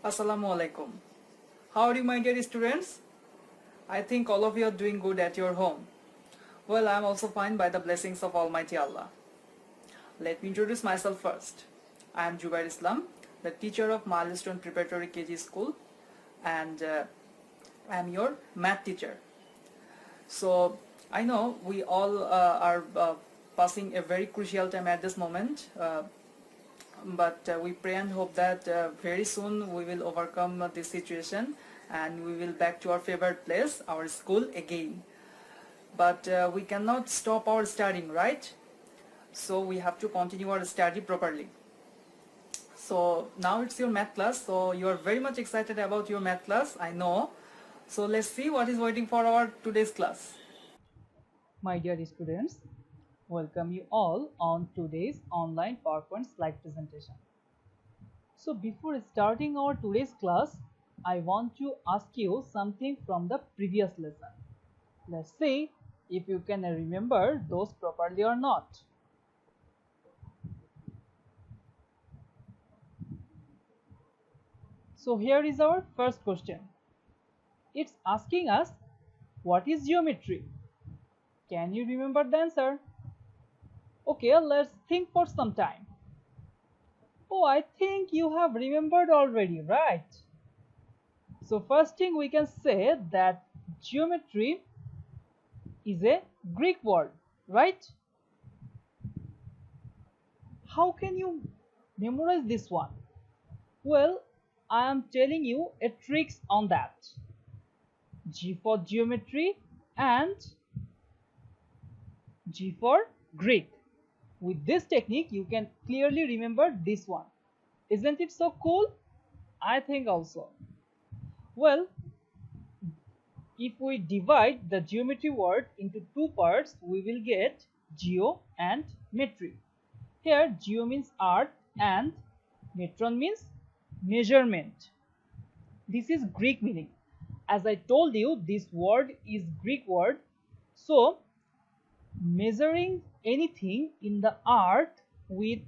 Assalamu alaikum. How are you, my dear students? I think all of you are doing good at your home. Well, I am also fine by the blessings of Almighty Allah. Let me introduce myself first. I am Zubaer Islam, the teacher of Milestone Preparatory KG School, and I am your math teacher. So, I know we all are passing a very crucial time at this moment. But we pray and hope that very soon we will overcome this situation and we will back to our favorite place, our school again. But we cannot stop our studying, right? So we have to continue our study properly. So now it's your math class, so you are very much excited about your math class, I know. So let's see what is waiting for our today's class. My dear students, welcome you all on today's online PowerPoint slide presentation. So before starting our today's class, I want to ask you something from the previous lesson. Let's see if you can remember those properly or not. So here is our first question. It's asking us, what is geometry? Can you remember the answer? Okay, let's think for some time. Oh, I think you have remembered already, right? So first thing we can say that geometry is a Greek word, right? How can you memorize this one? Well, I am telling you a tricks on that. G for geometry and G for Greek. With this technique, you can clearly remember this one. Isn't it so cool? I think also. Well, if we divide the geometry word into two parts, we will get geo and metry. Here, geo means art and metron means measurement. This is Greek meaning. As I told you, this word is Greek word. So, measuring anything in the art with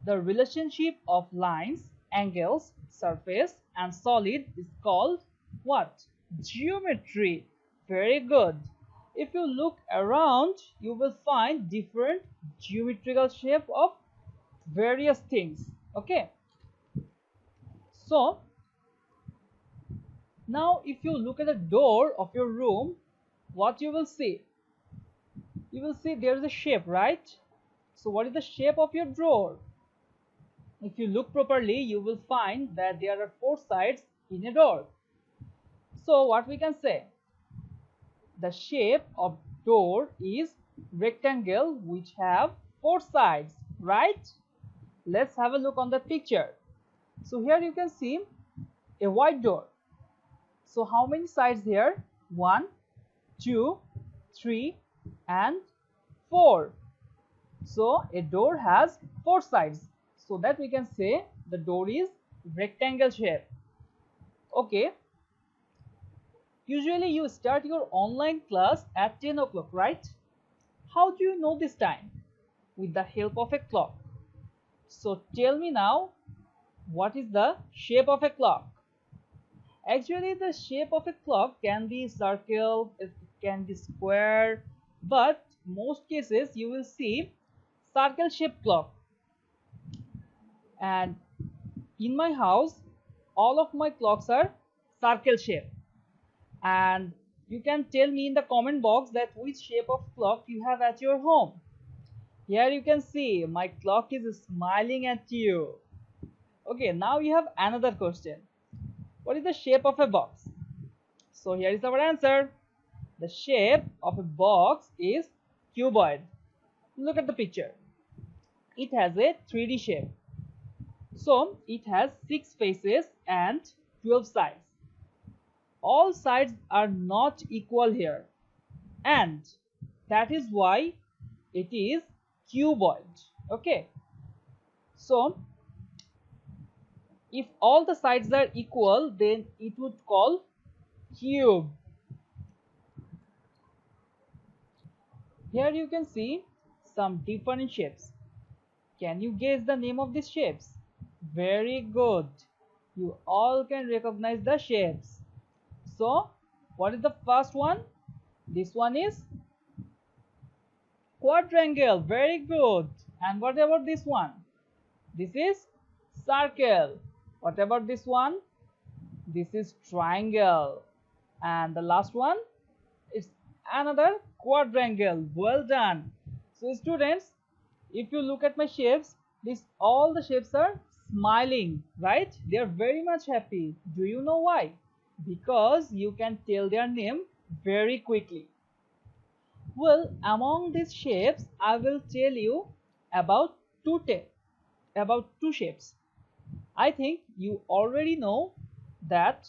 the relationship of lines, angles, surface and solid is called what? Geometry. Very good. If you look around, you will find different geometrical shape of various things. Okay. So, now if you look at the door of your room, what you will see? You will see there is a shape, right? So what is the shape of your drawer? If you look properly, you will find that there are four sides in a door. So what we can say? The shape of door is rectangle which have four sides, right? Let's have a look on the picture. So here you can see a white door. So how many sides here? 1, 2, 3 and 4. So a door has four sides, so that we can say the door is rectangle shape. Okay, usually you start your online class at 10 o'clock, right? How do you know this time? With the help of a clock. So tell me now, what is the shape of a clock? Actually, the shape of a clock can be circle, it can be square, but most cases you will see circle shaped clock. And in my house, all of my clocks are circle shape. And you can tell me in the comment box that which shape of clock you have at your home. Here you can see my clock is smiling at you. Okay, now you have another question. What is the shape of a box? So here is our answer. The shape of a box is cuboid. Look at the picture. It has a 3D shape. So it has 6 faces and 12 sides. All sides are not equal here, and that is why it is cuboid. Okay. So if all the sides are equal, then it would call cube. Here you can see some different shapes. Can you guess the name of these shapes? Very good. You all can recognize the shapes. So what is the first one? This one is quadrangle. Very good. And what about this one? This is circle. What about this one? This is triangle. And the last one is another quadrangle. Well done. So students, if you look at my shapes, all the shapes are smiling, right? They are very much happy. Do you know why? Because you can tell their name very quickly. Well, among these shapes, I will tell you about two shapes. I think you already know that.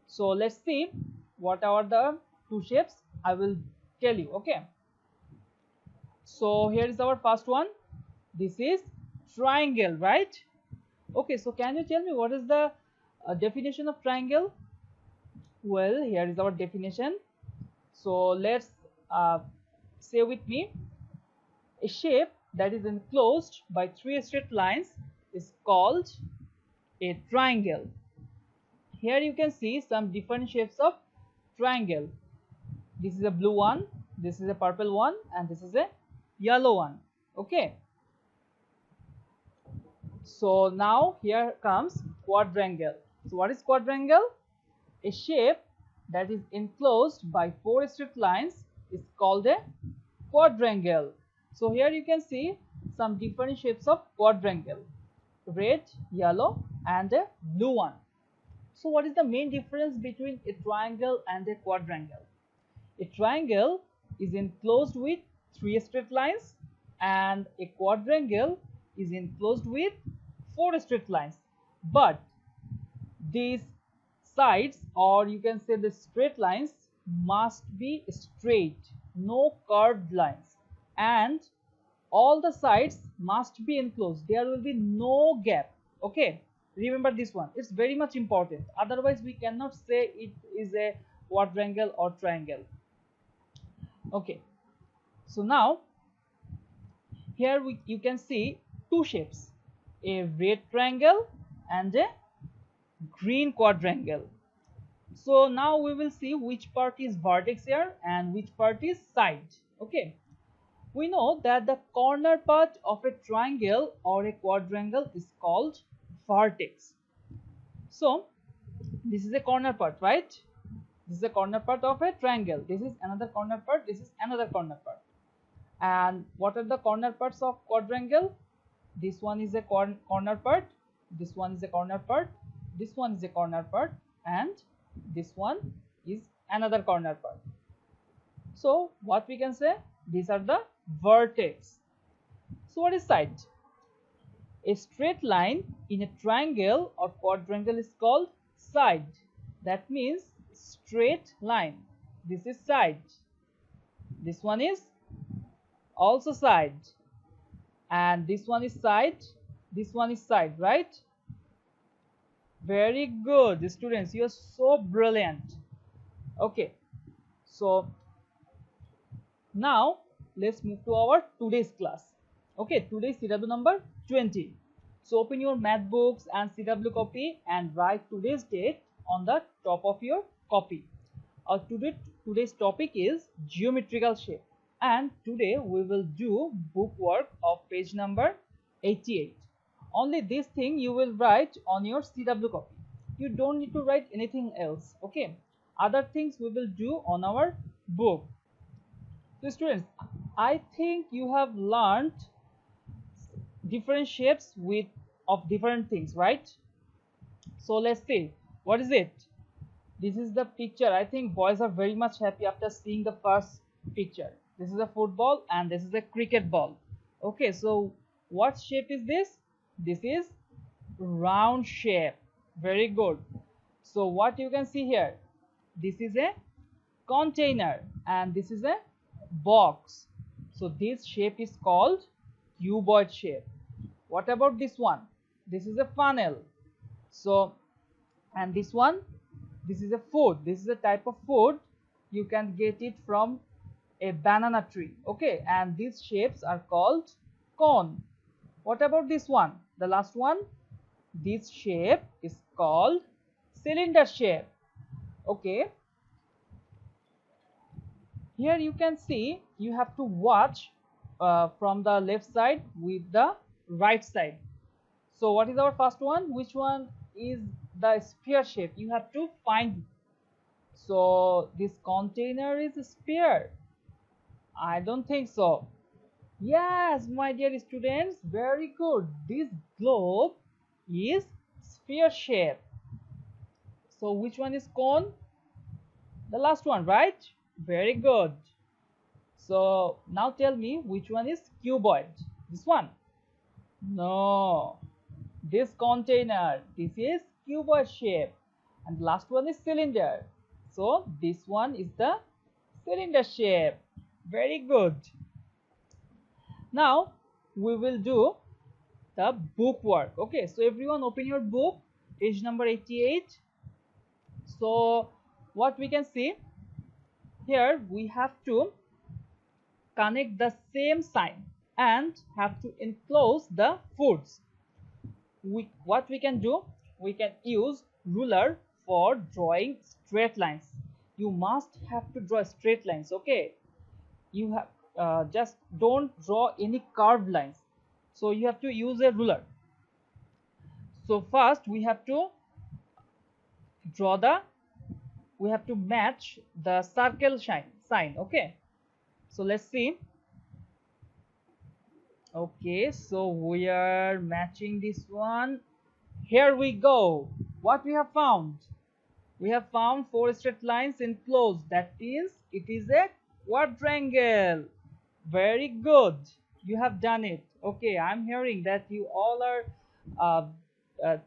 So let's see what are the two shapes I will tell you. Okay. So here is our first one. This is triangle, right? Okay. So can you tell me what is the definition of triangle? Well, here is our definition. So let's say with me. A shape that is enclosed by three straight lines is called a triangle. Here you can see some different shapes of triangle. This is a blue one, this is a purple one, and this is a yellow one. Okay. So now here comes quadrangle. So what is quadrangle? A shape that is enclosed by four straight lines is called a quadrangle. So here you can see some different shapes of quadrangle: red, yellow, and a blue one. So what is the main difference between a triangle and a quadrangle? A triangle is enclosed with three straight lines, and a quadrangle is enclosed with four straight lines. But these sides, or you can say the straight lines, must be straight, no curved lines, and all the sides must be enclosed. There will be no gap. Okay, remember this one. It's very much important. Otherwise we cannot say it is a quadrangle or triangle. Okay, so now here you can see two shapes, a red triangle and a green quadrangle. So now we will see which part is vertex here and which part is side. Okay, we know that the corner part of a triangle or a quadrangle is called vertex. So this is a corner part, right? This is a corner part of a triangle. This is another corner part. This is another corner part. And what are the corner parts of quadrangle? This one is a corner part. This one is a corner part. This one is a corner part, and this one is another corner part. So what we can say? These are the vertex. So what is side? A straight line in a triangle or quadrangle is called side. That means straight line. This is side. This one is also side. And this one is side. This one is side, right? Very good, students. You are so brilliant. Okay. So now let's move to our today's class. Okay, today's CW number 20. So open your math books and CW copy and write today's date on the top of your copy. Today's topic is geometrical shape, and today we will do book work of page number 88. Only this thing you will write on your CW copy. You don't need to write anything else. Okay, other things we will do on our book. So students, I think you have learned different shapes of different things, right? So let's see, what is it? This is the picture. I think boys are very much happy after seeing the first picture. This is a football and this is a cricket ball. Okay, so what shape is this? This is round shape. Very good. So what you can see here, this is a container and this is a box. So this shape is called cuboid shape. What about this one? This is a funnel. So, and this one, this is a food. This is a type of food. You can get it from a banana tree. Okay, and these shapes are called cone. What about this one? The last one? This shape is called cylinder shape. Okay, here you can see you have to watch from the left side with the right side. So what is our first one? Which one is the sphere shape? You have to find. So this container is a sphere. I don't think so. Yes, my dear students, very good. This globe is sphere shape. So which one is cone? The last one, right? Very good. So now tell me which one is cuboid? This one? No. This container, this is cuboid shape. And the last one is cylinder. So this one is the cylinder shape. Very good. Now we will do the book work. Okay, so everyone open your book, page number 88. So what we can see here, we have to connect the same sign and have to enclose the foods. What we can do, we can use ruler for drawing straight lines. You must have to draw straight lines. Okay, you have just don't draw any curved lines, so you have to use a ruler. So first we have to match the circle sign. Okay, so let's see. Okay, so we are matching this one. Here we go. What we have found? We have found 4 straight lines enclosed. That means it is a quadrangle. Very good. You have done it. Okay, I'm hearing that you all are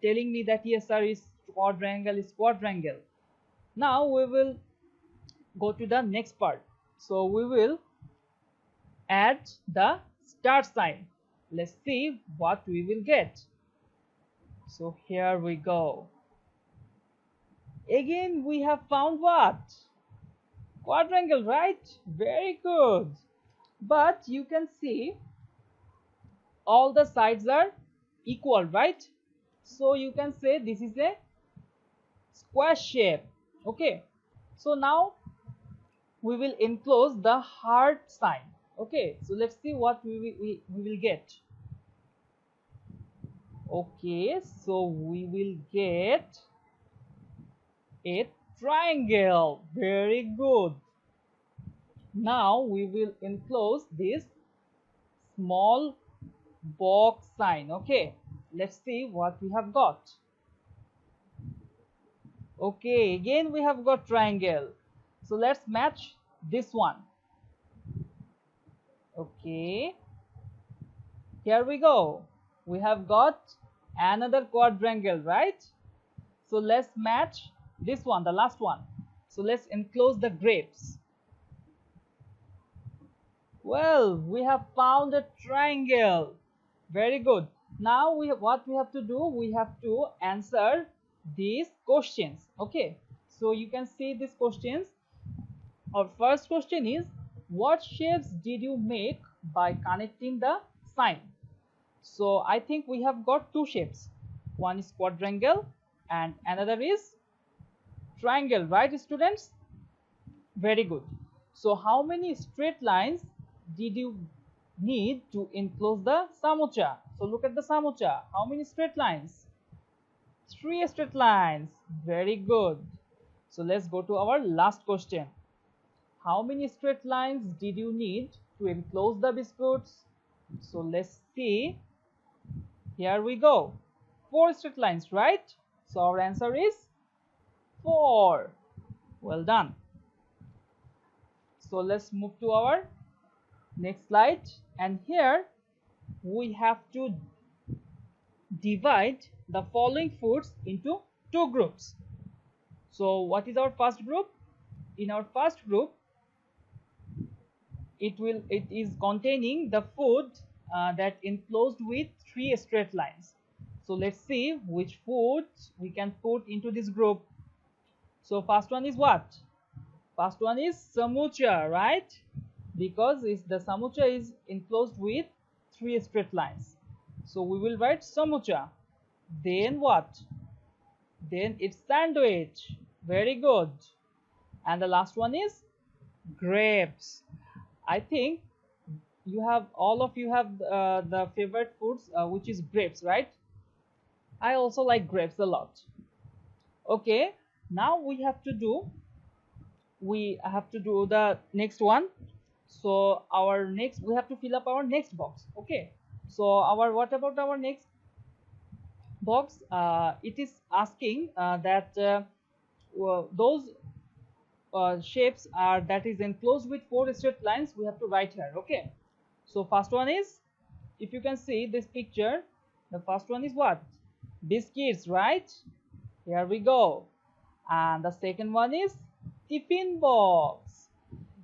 telling me that yes sir, is quadrangle. Now we will go to the next part. So we will add the star sign. Let's see what we will get. So here we go. Again we have found what? Quadrangle, right? Very good. But you can see all the sides are equal, right? So you can say this is a square shape. Okay, so now we will enclose the heart sign. Okay, so let's see what we will get. Okay, so we will get a triangle. Very good. Now we will enclose this small box sign. Okay, let's see what we have got. Okay, again we have got triangle. So let's match this one. Okay, here we go. We have got another quadrangle, right? So let's match this one, the last one. So let's enclose the grapes. Well, we have found a triangle. Very good. Now what we have to do, we have to answer these questions. Okay, so you can see these questions. Our first question is, what shapes did you make by connecting the sign? So I think we have got two shapes. One is quadrangle and another is triangle, right students? Very good. So how many straight lines did you need to enclose the samocha? So look at the samocha. How many straight lines? 3 straight lines. Very good. So let's go to our last question. How many straight lines did you need to enclose the biscuits? So let's see. Here we go. 4 straight lines, right? So our answer is 4. Well done. So let's move to our next slide. And here we have to divide the following foods into 2 groups. So what is our first group? In our first group, it is containing the food that enclosed with 3 straight lines. So let's see which foods we can put into this group. So first one is what? First one is samocha, right? Because the samocha is enclosed with 3 straight lines. So we will write samocha. Then what? Then it's sandwich. Very good. And the last one is grapes. I think all of you have the favorite foods, which is grapes, right? I also like grapes a lot. Okay, now we have to do the next one. So we have to fill up our next box. Okay, so what about our next box? It is asking that those shapes are that is enclosed with four straight lines, we have to write here. Okay, so first one is, if you can see this picture, the first one is what? Biscuits, right? Here we go. And the second one is tiffin box.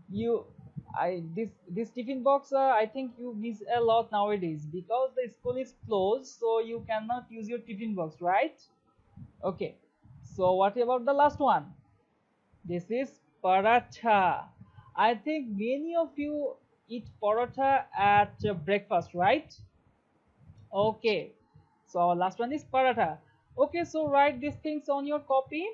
This tiffin box, I think you miss a lot nowadays because the school is closed, so you cannot use your tiffin box, right? Okay, so what about the last one? This is paratha. I think many of you eat paratha at breakfast, right? Okay, so our last one is paratha. Okay, so write these things on your copy,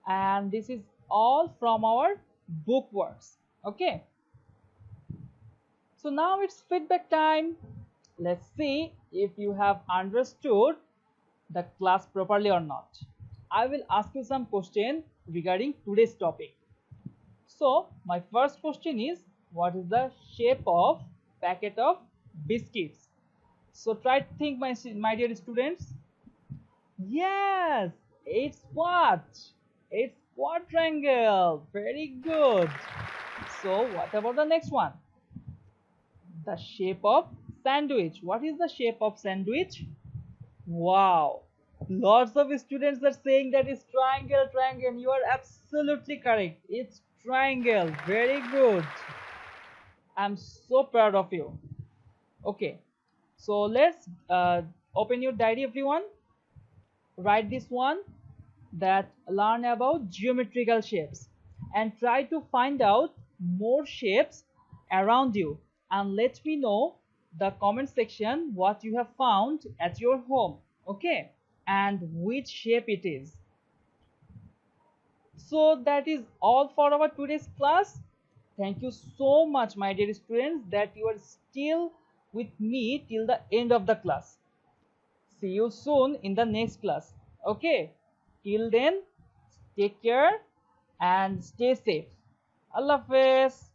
and this is all from our book works. Okay, so now it's feedback time. Let's see if you have understood the class properly or not. I will ask you some questions regarding today's topic. So my first question is, what is the shape of packet of biscuits? So try to think, my dear students. Yes, it's what? It's quadrangle. Very good. So what about the next one? The shape of sandwich. What is the shape of sandwich? Wow. Lots of students are saying that it's triangle, triangle. You are absolutely correct. It's triangle. Very good. I'm so proud of you. Okay. So let's open your diary, everyone. Write this one, that learn about geometrical shapes, and try to find out more shapes around you, and let me know the comment section what you have found at your home. Okay, and which shape it is. So that is all for our today's class. Thank you so much, my dear students, that you are still with me till the end of the class. See you soon in the next class. Okay, till then, take care and stay safe. Allah Hafiz.